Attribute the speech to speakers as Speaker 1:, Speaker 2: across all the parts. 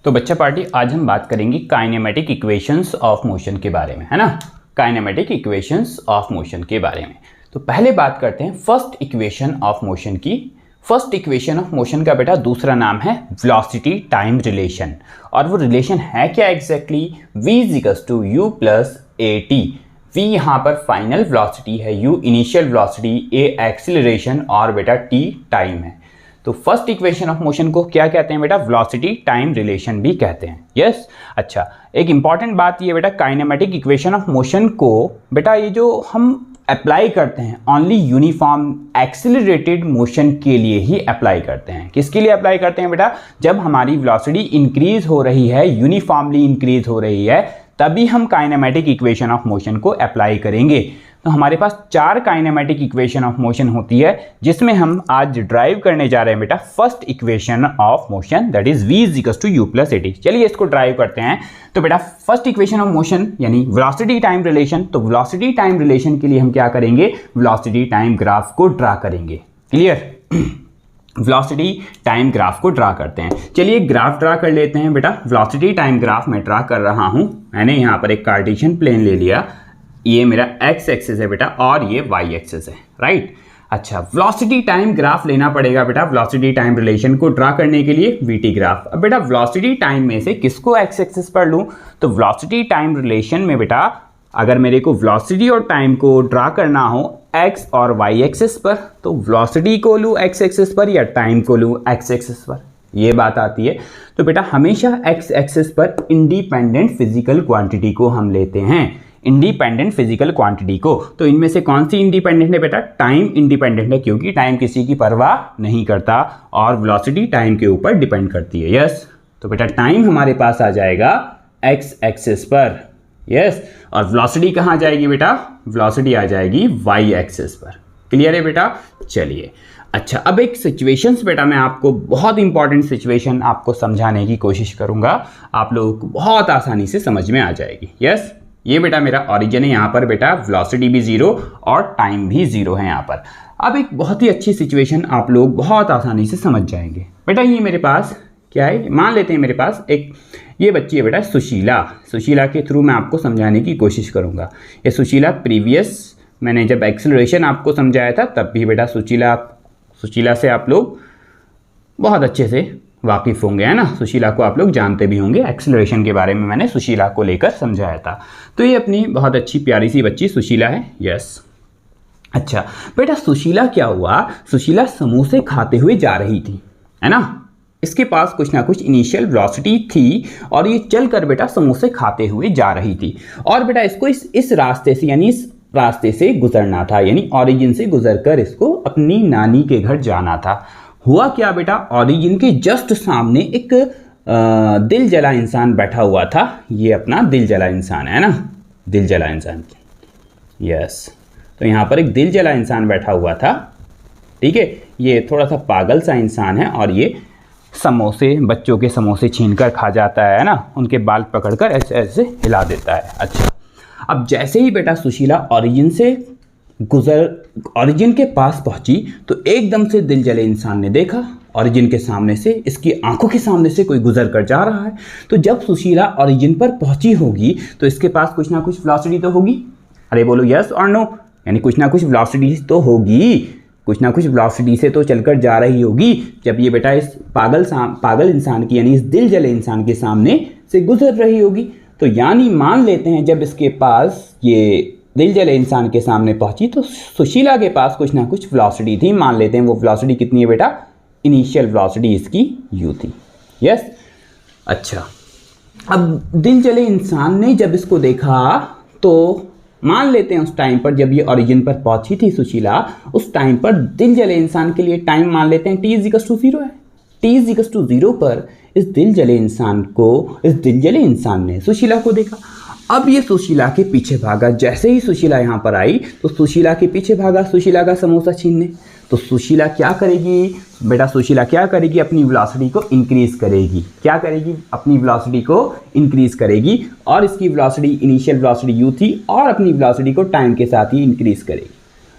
Speaker 1: तो बच्चा पार्टी आज हम बात करेंगे काइनेमेटिक इक्वेशंस ऑफ मोशन के बारे में, है ना। काइनेमेटिक इक्वेशंस ऑफ मोशन के बारे में। तो पहले बात करते हैं फर्स्ट इक्वेशन ऑफ मोशन की। फर्स्ट इक्वेशन ऑफ मोशन का बेटा दूसरा नाम है वेलोसिटी टाइम रिलेशन। और वो रिलेशन है क्या exactly? v equals to u plus at। v यहाँ पर फाइनल वेलोसिटी है, u initial velocity, a acceleration और बेटा t टाइम है। तो फर्स्ट इक्वेशन ऑफ मोशन को क्या कहते हैं बेटा? वेलोसिटी टाइम रिलेशन भी कहते हैं। यस अच्छा, एक इंपॉर्टेंट बात ये बेटा, काइनेमेटिक इक्वेशन ऑफ मोशन को बेटा ये जो हम अप्लाई करते हैं ओनली यूनिफॉर्म एक्सीलरेटेड मोशन के लिए ही अप्लाई करते हैं। किसके लिए अप्लाई करते हैं बेटा? जब हमारी वेलोसिटी इंक्रीज हो रही है, यूनिफॉर्मली इंक्रीज हो रही है, तभी हम काइनेमेटिक इक्वेशन ऑफ मोशन को अप्लाई करेंगे। तो हमारे पास 4 काइनेमेटिक इक्वेशन ऑफ मोशन होती है, जिसमें हम आज ड्राइव करने जा रहे हैं बेटा first equation of motion, that is v equals to u plus at। चलिए इसको ड्राइव करते हैं। तो बेटा फर्स्ट इक्वेशन ऑफ मोशन यानी वेलोसिटी टाइम रिलेशन। तो वेलोसिटी टाइम रिलेशन के लिए हम क्या करेंगे? वेलोसिटी टाइम ग्राफ को ड्रा करेंगे। क्लियर? वेलोसिटी टाइम ग्राफ को ड्रा करते हैं। चलिए ग्राफ ड्रा कर लेते हैं बेटा। वेलोसिटी टाइम ग्राफ मैं ड्रा कर रहा हूं। मैंने यहाँ पर एक कार्टेशियन प्लेन ले लिया, ये मेरा x एक्सिस है बेटा और ये y एक्सिस है, राइट। अच्छा, वेलोसिटी टाइम ग्राफ लेना पड़ेगा बेटा वेलोसिटी टाइम रिलेशन को ड्रा करने के लिए vt ग्राफ। अब बेटा वेलोसिटी टाइम में से किसको x एक्सिस पर लूँ? तो वेलोसिटी टाइम रिलेशन में बेटा अगर मेरे को वेलोसिटी और टाइम को ड्रा करना हो x और y एक्सिस पर, तो वेलोसिटी को लूँ x एक्सिस पर या टाइम को लूँ x एक्सिस पर, ये बात आती है। तो बेटा हमेशा x एक्सिस पर इंडिपेंडेंट फिजिकल क्वांटिटी को हम लेते हैं, इंडिपेंडेंट फिजिकल क्वांटिटी को। तो इनमें से कौन सी इंडिपेंडेंट है बेटा? टाइम इंडिपेंडेंट है, क्योंकि टाइम किसी की परवाह नहीं करता और वेलोसिटी टाइम के ऊपर डिपेंड करती है। यस, तो बेटा टाइम हमारे पास आ जाएगा x एक्सिस पर। यस, और वेलोसिटी कहाँ जाएगी बेटा? वेलोसिटी आ जाएगी y एक्सिस पर। क्लियर है बेटा? चलिए अच्छा, अब एक सिचुएशंस बेटा मैं आपको बहुत इंपॉर्टेंट सिचुएशन आपको समझाने की कोशिश करूंगा, आप लोगों को बहुत आसानी से समझ में आ जाएगी। यस, ये बेटा मेरा ऑरिजिन है, यहाँ पर बेटा वेलोसिटी भी 0 और टाइम भी 0 है यहाँ पर। अब एक बहुत ही अच्छी सिचुएशन आप लोग बहुत आसानी से समझ जाएंगे। बेटा ये मेरे पास क्या है, मान लेते हैं मेरे पास एक ये बच्ची है बेटा सुशीला। सुशीला के थ्रू मैं आपको समझाने की कोशिश करूँगा। ये सुशीला प्रीवियस मैंने जब एक्सेलरेशन आपको समझाया था तब भी बेटा सुशीला से आप लोग बहुत अच्छे से वाकिफ़ होंगे, है ना। सुशीला को आप लोग जानते भी होंगे, एक्सेलरेशन के बारे में मैंने सुशीला को लेकर समझाया था। तो ये अपनी बहुत अच्छी प्यारी सी बच्ची सुशीला है। यस अच्छा बेटा, सुशीला क्या हुआ, सुशीला समोसे खाते हुए जा रही थी, है ना। इसके पास कुछ ना कुछ इनिशियल वेलोसिटी थी और ये चलकर बेटा समोसे खाते हुए जा रही थी। और बेटा इसको इस रास्ते से यानी इस रास्ते से गुजरना था, यानी ऑरिजिन से गुजरकर इसको अपनी नानी के घर जाना था। हुआ क्या बेटा, ऑरिजिन के जस्ट सामने एक दिल जला इंसान बैठा हुआ था। ये अपना दिल जला इंसान है ना, दिल जला इंसान। यस, तो यहाँ पर एक दिल जला इंसान बैठा हुआ था, ठीक है। ये थोड़ा सा पागल सा इंसान है और ये समोसे, बच्चों के समोसे छीनकर खा जाता है ना, उनके बाल पकड़कर ऐसे ऐसे हिला देता है। अच्छा, अब जैसे ही बेटा सुशीला ऑरिजिन के पास पहुंची तो एकदम से दिल जले इंसान ने देखा ऑरिजिन के सामने से, इसकी आंखों के सामने से कोई गुजर कर जा रहा है। तो जब सुशीला ऑरिजिन पर पहुंची होगी तो इसके पास कुछ ना कुछ वेलोसिटी तो होगी। अरे बोलो यस और नो, यानी कुछ ना कुछ वेलोसिटी तो होगी, कुछ ना कुछ वेलोसिटी से तो चलकर जा रही होगी जब ये बेटा इस पागल इंसान की यानी इस दिल जले इंसान के सामने से गुजर रही होगी। तो यानी मान लेते हैं जब इसके पास ये दिल जले इंसान के सामने पहुंची तो सुशीला के पास कुछ ना कुछ वेलोसिटी थी। मान लेते हैं वो वेलोसिटी कितनी है बेटा? इनिशियल वेलोसिटी इसकी u थी। यस अच्छा, अब दिल जले इंसान ने जब इसको देखा तो मान लेते हैं उस टाइम पर जब ये ऑरिजिन पर पहुंची थी सुशीला, उस टाइम पर दिल जले इंसान के लिए टाइम मान लेते हैं t इक्वल्स टू 0 है। t इक्वल्स टू 0 पर इस दिल जले इंसान ने सुशीला को देखा। अब ये सुशीला के पीछे भागा। जैसे ही सुशीला यहाँ पर आई तो सुशीला के पीछे भागा सुशीला का समोसा छीनने। तो सुशीला क्या करेगी बेटा? सुशीला क्या करेगी? अपनी वेलोसिटी को इंक्रीज करेगी। क्या करेगी? अपनी वेलोसिटी को इंक्रीज करेगी और इसकी वेलोसिटी इनिशियल वेलोसिटी u थी और अपनी वेलोसिटी को टाइम के साथ ही इंक्रीज करेगी।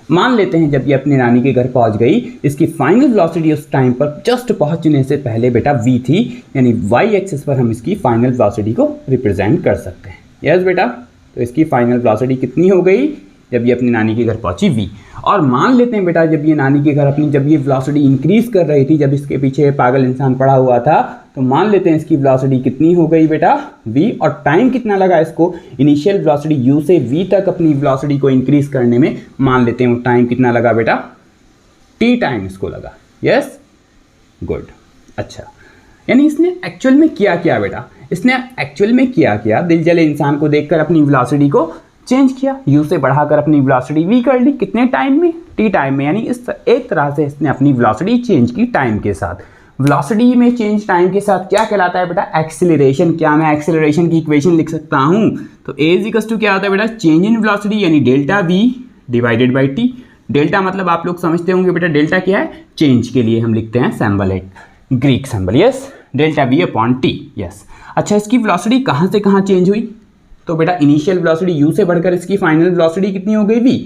Speaker 1: मान लेते हैं जब ये अपनी नानी के घर पहुंच गई, इसकी फाइनल वेलोसिटी उस टाइम पर जस्ट पहुंचने से पहले बेटा v थी, यानी y एक्सिस पर हम इसकी फाइनल वेलोसिटी को रिप्रेजेंट कर सकते हैं। यस बेटा, तो इसकी फाइनल वेलोसिटी कितनी हो गई जब ये अपनी नानी के घर पहुंची v। और मान लेते हैं बेटा जब ये नानी के घर जब ये वेलोसिटी इंक्रीज कर रही थी, जब इसके पीछे पागल इंसान पड़ा हुआ था, तो मान लेते हैं इसकी वेलोसिटी कितनी हो गई बेटा v, और टाइम कितना लगा इसको इनिशियल वेलोसिटी u से v तक अपनी वेलोसिटी को इंक्रीज करने में, मान लेते हैं वो टाइम कितना लगा बेटा t टाइम इसको लगा। Yes good. अच्छा, यानी इसने एक्चुअल में किया क्या बेटा, इसने एक्चुअल में किया क्या, दिल जले इंसान को देखकर अपनी वेलोसिटी को चेंज किया, u से बढ़ाकर अपनी वेलोसिटी v कर ली, कितने टाइम में, t टाइम में। यानी इस एक तरह से इसने अपनी वेलोसिटी चेंज की टाइम के साथ। वेलोसिटी में चेंज टाइम के साथ क्या कहलाता है बेटा, एक्सीलरेशन। क्या मैं एक्सीलरेशन की इक्वेशन लिख सकता हूँ, तो a इक्वल्स टू क्या होता है बेटा, चेंज इन वेलोसिटी यानी delta v divided by t। Delta मतलब आप लोग समझते होंगे बेटा, डेल्टा क्या है, चेंज के लिए हम लिखते हैं सिंबल, एक Greek symbol. Yes, delta v upon t। Yes, अच्छा इसकी वेलोसिटी कहाँ से कहाँ चेंज हुई, तो बेटा इनिशियल वेलोसिटी u से बढ़कर इसकी फाइनल वेलोसिटी कितनी हो गई v।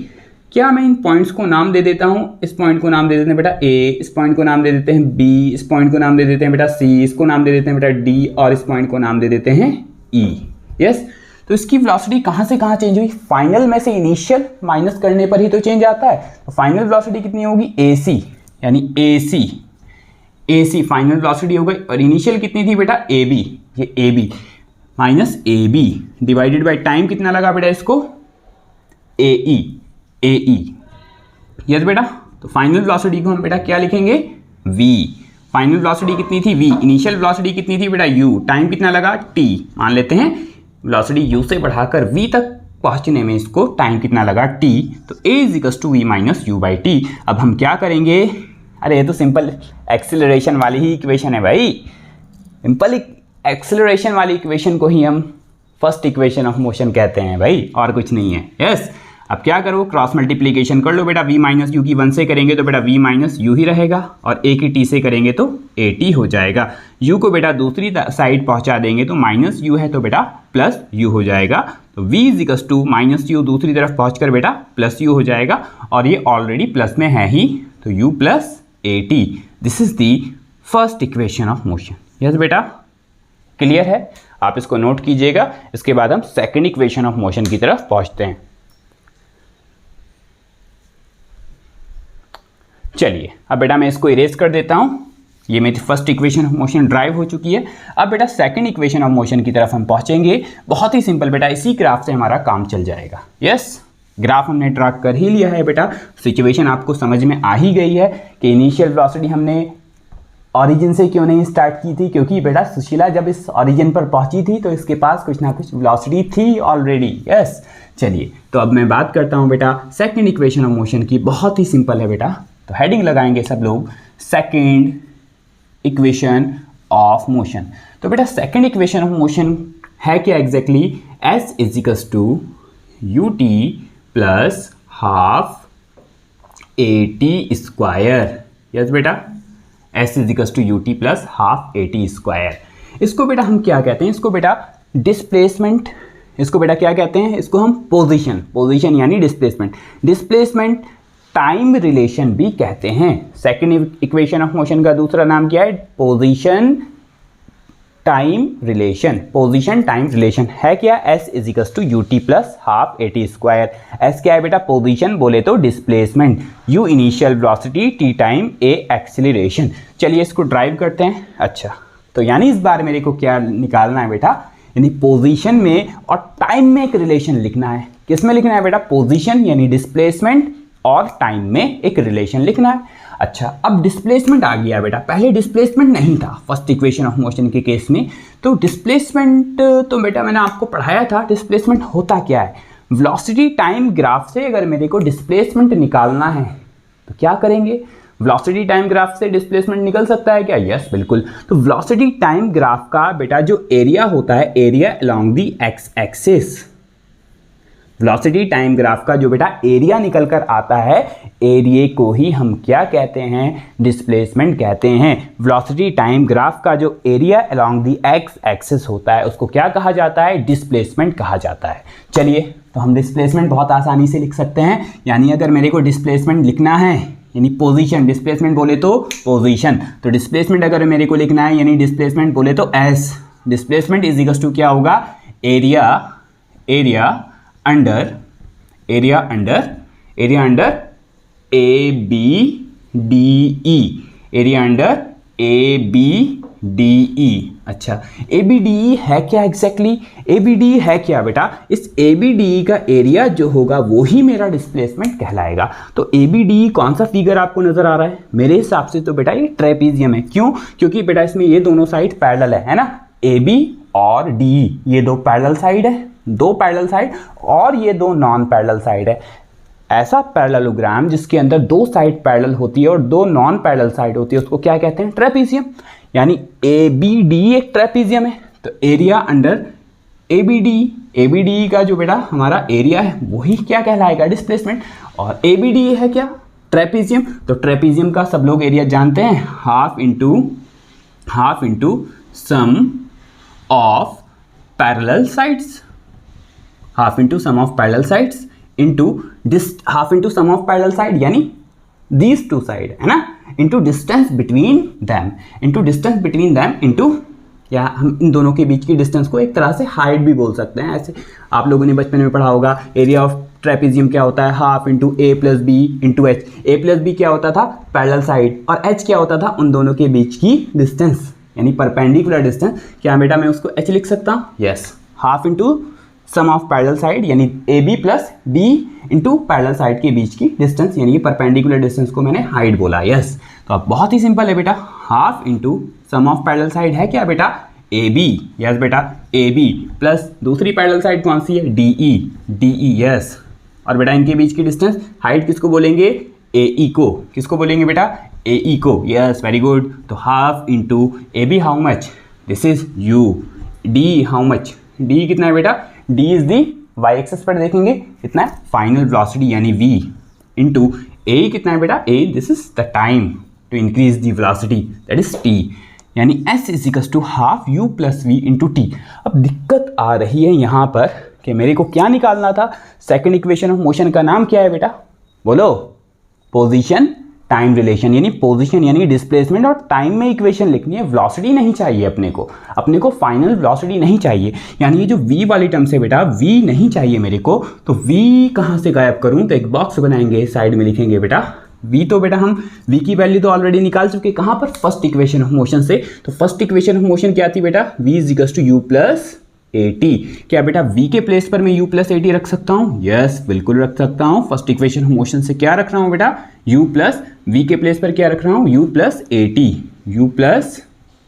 Speaker 1: क्या मैं इन पॉइंट्स को नाम दे देता हूँ, इस पॉइंट को नाम दे देते हैं बेटा a, इस पॉइंट को नाम दे देते हैं b, इस पॉइंट को नाम दे देते हैं बेटा c, इसको नाम दे देते हैं बेटा d, और इस पॉइंट को नाम दे देते हैं e। यस, तो इसकी वेलोसिटी कहाँ से कहाँ चेंज हुई, फाइनल में से इनिशियल माइनस करने पर ही तो चेंज आता है। तो फाइनल वेलोसिटी कितनी होगी ac, यानी ac फाइनल वेलोसिटी हो गई, और इनिशियल कितनी थी बेटा ab, ये ab minus ab divided by time कितना लगा बेटा इसको ae। यस बेटा, तो फाइनल वेलोसिटी को हम बेटा क्या लिखेंगे v। फाइनल वेलोसिटी कितनी थी v, इनिशियल वेलोसिटी कितनी थी बेटा u, टाइम कितना लगा t। मान लेते हैं वेलोसिटी u से बढ़ाकर v तक पहुंचने में इसको टाइम कितना लगा t, तो a equals to v minus u by t. अब हम क्या करेंगे, अरे ये तो सिंपल एक्सीलरेशन वाली ही इक्वेशन है भाई, सिंपल एक्सीलरेशन वाली इक्वेशन को ही हम फर्स्ट इक्वेशन ऑफ मोशन कहते हैं भाई, और कुछ नहीं है। यस, अब क्या करो, क्रॉस मल्टीप्लीकेशन कर लो बेटा, v माइनस यू की 1 से करेंगे तो बेटा v माइनस यू ही रहेगा, और a की t से करेंगे तो at हो जाएगा। u को बेटा दूसरी साइड पहुंचा देंगे तो माइनस यू है तो बेटा प्लस यू हो जाएगा। तो v equals to minus u दूसरी तरफ पहुंचकर बेटा प्लस यू हो जाएगा, और ये ऑलरेडी प्लस में है ही, तो u plus at। This is the first equation of motion. Yes बेटा, क्लियर है, आप इसको नोट कीजिएगा। इसके बाद हम सेकेंड इक्वेशन ऑफ मोशन की तरफ पहुंचते हैं। चलिए अब बेटा मैं इसको इरेज कर देता हूं, ये मेरी first equation of motion drive हो चुकी है। अब बेटा सेकंड इक्वेशन ऑफ मोशन की तरफ हम पहुंचेंगे। बहुत ही सिंपल बेटा, इसी ग्राफ से हमारा काम चल जाएगा। यस, ग्राफ हमने ड्रा कर ही लिया है बेटा, सिचुएशन आपको समझ में आ ही गई है कि इनिशियल वेलोसिटी हमने ऑरिजिन से क्यों नहीं स्टार्ट की थी, क्योंकि बेटा सुशीला जब इस ऑरिजिन पर पहुंची थी तो इसके पास कुछ ना कुछ वेलोसिटी थी ऑलरेडी। यस, चलिए तो अब मैं बात करता हूं बेटा सेकंड इक्वेशन ऑफ मोशन की। बहुत ही सिंपल है बेटा, तो हेडिंग लगाएंगे सब लोग, सेकंड इक्वेशन ऑफ मोशन। तो बेटा सेकंड इक्वेशन ऑफ मोशन है क्या exactly, s is equals to ut plus half at square. Yes बेटा, s is equals to ut plus half at square. इसको बेटा हम क्या कहते हैं, इसको बेटा डिस्प्लेसमेंट, इसको बेटा क्या कहते हैं, इसको हम पोजीशन यानी डिस्प्लेसमेंट टाइम रिलेशन भी कहते हैं। सेकंड इक्वेशन ऑफ मोशन का दूसरा नाम क्या है, पोजीशन टाइम रिलेशन है क्या, s is equals to ut plus half at square. s क्या है बेटा, पोजीशन बोले तो displacement, u initial velocity, t time, a acceleration. चलिए इसको ड्राइव करते हैं। अच्छा, तो यानी इस बार मेरे को क्या निकालना है बेटा, यानी पोजीशन में और टाइम में एक रिलेशन लिखना है। किस में लिखना है बेटा, पोजीशन यानी डिस्प्लेसमेंट और टाइम में एक रिलेशन लिखना है। अच्छा, अब डिस्प्लेसमेंट आ गया बेटा, पहले डिस्प्लेसमेंट नहीं था फर्स्ट इक्वेशन ऑफ मोशन के केस में। तो डिस्प्लेसमेंट तो बेटा मैंने आपको पढ़ाया था, डिस्प्लेसमेंट होता क्या है, वेलोसिटी टाइम ग्राफ से अगर मेरे को डिस्प्लेसमेंट निकालना है तो क्या करेंगे, वेलोसिटी टाइम ग्राफ से डिस्प्लेसमेंट निकल सकता है क्या, यस बिल्कुल। तो वेलोसिटी टाइम ग्राफ का बेटा जो एरिया होता है, area along the x axis, velocity time graph का जो बेटा एरिया निकल कर आता है, एरिया को ही हम क्या कहते हैं, डिस्प्लेसमेंट कहते हैं। वेलोसिटी टाइम ग्राफ का जो area along the x axis होता है उसको क्या कहा जाता है, डिस्प्लेसमेंट कहा जाता है। चलिए तो हम डिस्प्लेसमेंट बहुत आसानी से लिख सकते हैं। यानी अगर मेरे को डिस्प्लेसमेंट लिखना है, यानी पोजीशन, डिस्प्लेसमेंट बोले तो पोजीशन, तो डिस्प्लेसमेंट अगर मेरे को लिखना है यानी डिस्प्लेसमेंट बोले तो s, displacement is equal to क्या होगा, area under A B D E, area under A B D E. अच्छा, ए बी डी ई है क्या एग्जैक्टली? ए बी डी ई है क्या बेटा? इस ए बी डी ई का एरिया जो होगा वो ही मेरा डिस्प्लेसमेंट कहलाएगा। तो ए बी डी ई कौन सा फिगर आपको नजर आ रहा है? मेरे हिसाब से तो बेटा ये ट्रेपीजियम है। क्यों? क्योंकि बेटा इसमें ये दोनों साइड पैरेलल है ना, ए बी और डी ई, ये दो पैरेलल साइड है, दो पैरेलल साइड, और ये दो नॉन पैरेलल साइड है। ऐसा पैरेललोग्राम जिसके अंदर दो साइड पैरेलल होती है और दो नॉन पैरेलल साइड होती है उसको क्या कहते हैं? ट्रेपीजियम। यानी ए बी डी एक ट्रेपीजियम है। तो area under A B D का जो बेटा हमारा एरिया है वही क्या कहलाएगा? डिस्प्लेसमेंट। और ए बी डी है क्या? ट्रेपीजियम। तो ट्रेपीजियम का सब लोग एरिया जानते हैं, half into sum of parallel sides, half into sum of parallel sides into half into sum of parallel side यानी दीज टू साइड है ना, into distance between them, into या हम इन दोनों के बीच की डिस्टेंस को एक तरह से हाइट भी बोल सकते हैं। ऐसे आप लोगों ने बचपन में पढ़ा होगा, एरिया ऑफ ट्रेपीजियम क्या होता है? हाफ इंटू ए प्लस बी इंटू एच। ए प्लस बी क्या होता था? पैरेलल साइड, और एच क्या होता था? उन दोनों के बीच की डिस्टेंस यानी परपेंडिकुलर डिस्टेंस। क्या बेटा मैं उसको एच लिख सकता हूँ? Yes, half into sum of parallel side यानी A B plus D into parallel side के बीच की डिस्टेंस यानी परपेंडिकुलर डिस्टेंस को मैंने हाइट बोला। यस, तो अब बहुत ही सिंपल है बेटा, half into sum of parallel side है क्या बेटा? A B. यस बेटा, ए बी प्लस दूसरी पैरेलल साइड कौन सी है? D E. यस, और बेटा इनके बीच की डिस्टेंस हाइट किसको बोलेंगे? ए ई को। किसको बोलेंगे बेटा? ए ई को। Yes, very good. तो half into A B how much? This is u. D how much? D कितना है बेटा? D is the Y axis पर देखेंगे कितना है? फाइनल वेलोसिटी यानी v इंटू ए कितना है बेटा? A this is the time to increase the velocity that is t, यानी s is equal to half u plus v into T. अब दिक्कत आ रही है यहाँ पर कि मेरे को क्या निकालना था? सेकंड इक्वेशन ऑफ मोशन का नाम क्या है बेटा? बोलो। पोजीशन टाइम रिलेशन, यानी पोजीशन यानी डिस्प्लेसमेंट और टाइम में इक्वेशन लिखनी है। वेलोसिटी नहीं चाहिए अपने को फाइनल वेलोसिटी नहीं चाहिए। यानी ये जो v वाली टर्म से बेटा v नहीं चाहिए मेरे को, तो v कहाँ से गायब करूँ? तो एक बॉक्स बनाएंगे, साइड में लिखेंगे बेटा v। तो बेटा हम v की वैल्यू तो ऑलरेडी निकाल चुके, कहाँ पर? फर्स्ट इक्वेशन ऑफ मोशन से। तो फर्स्ट इक्वेशन ऑफ मोशन क्या थी बेटा? v is equal to u plus A t. क्या बेटा v के प्लेस पर मैं u प्लस ए टी रख सकता हूँ? यस, बिल्कुल रख सकता हूँ। फर्स्ट इक्वेशन ऑफ मोशन से क्या रख रहा हूँ बेटा? u प्लस v के प्लेस पर क्या रख रहा हूँ? u प्लस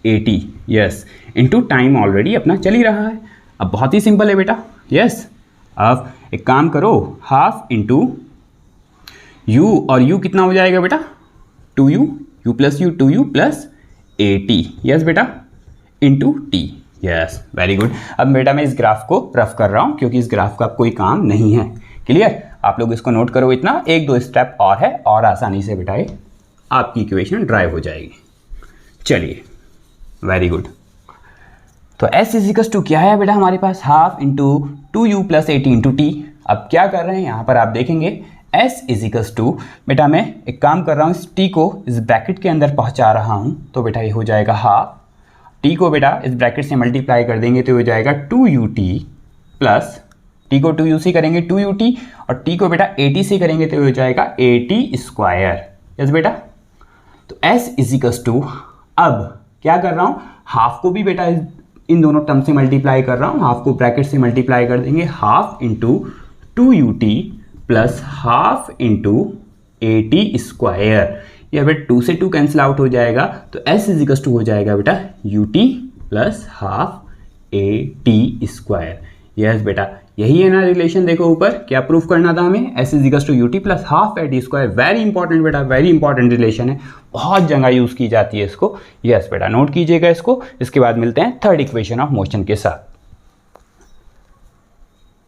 Speaker 1: ए T. Yes, into time already अपना चल ही रहा है। अब बहुत ही सिंपल है बेटा। यस, अब एक काम करो, हाफ इंटू u, और u कितना हो जाएगा बेटा? 2u plus u, 2u plus ए टी। यस बेटा, into T. Yes, very good. अब बेटा मैं इस ग्राफ को रफ कर रहा हूँ क्योंकि इस ग्राफ का कोई काम नहीं है। क्लियर? आप लोग इसको नोट करो, इतना एक दो स्टेप और है और आसानी से बेटा ये आपकी इक्वेशन ड्राइव हो जाएगी। चलिए, वेरी गुड। तो s इज इक्वल टू क्या है बेटा हमारे पास? Half into 2u plus 80 into T. अब क्या कर रहे हैं यहाँ पर आप देखेंगे, s इज इक्वल टू बेटा मैं एक काम कर रहा हूँ, इस t को इस ब्रैकेट के अंदर पहुँचा रहा हूँ, तो बेटा ये हो जाएगा हाफ। t को बेटा इस ब्रैकेट से मल्टीप्लाई कर देंगे तो हो जाएगा 2ut प्लस t को 2u से करेंगे 2ut, और t को बेटा 80 से करेंगे तो हो जाएगा 80 स्क्वायर। यस बेटा, तो s इज इक्वल टू, अब क्या कर रहा हूँ, हाफ को भी बेटा इन दोनों टर्म से मल्टीप्लाई कर रहा हूँ, हाफ को ब्रैकेट से मल्टीप्लाई कर देंगे, half into 2ut plus half into 80 square. या बेटा 2 से 2 कैंसिल आउट हो जाएगा, तो s इज इक्वल टू हो जाएगा बेटा ut plus half 80 square. Yes बेटा, यही है ना रिलेशन। देखो ऊपर क्या प्रूफ करना था हमें, s is equal to ut plus half 80 square. Very important बेटा, वेरी इंपॉर्टेंट रिलेशन है, बहुत जगह यूज़ की जाती है इसको। यस बेटा, नोट कीजिएगा इसको। इसके बाद मिलते हैं थर्ड इक्वेशन ऑफ मोशन के साथ।